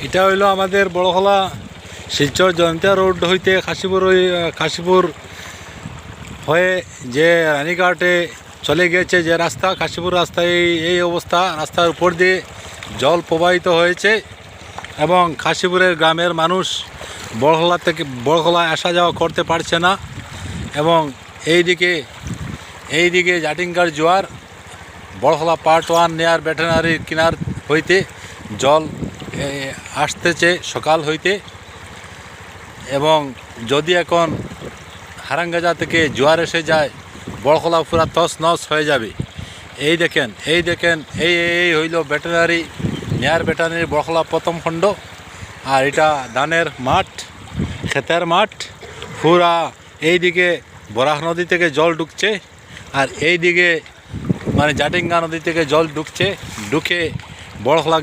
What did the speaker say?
এটা হইল আমাদের বড়খলা শিলচর জয়ন্তিয়া রোড হইতে কাশীপুর হয়ে যে রানীঘাটে চলে গেছে যে রাস্তা, কাশীপুর রাস্তায় এই অবস্থা। রাস্তার উপর দিয়ে জল প্রবাহিত হয়েছে এবং কাশীপুরের গ্রামের মানুষ বড়খলায় আসা যাওয়া করতে পারছে না। এবং এইদিকে জাটিঙ্গার জোয়ার, বড়খলা পার্ট 1 নেয়ার ভেটেরিনারির কিনার হইতে জল আসতেছে সকাল হইতে। এবং যদি এখন হারাঙ্গাজা থেকে জোয়ার এসে যায়, বড়খলা পুরা তস নস হয়ে যাবে। এই দেখেন এই হইল নেয়ার ভেটেরিনারি বড়খলা প্রথম খণ্ড। আর এটা ধানের মাঠ, ক্ষেতের মাঠ পুরা। এইদিকে বরাহ নদী থেকে জল ঢুকছে, আর এইদিকে মানে জাটিঙ্গা নদী থেকে জল ঢুকে বড়খলা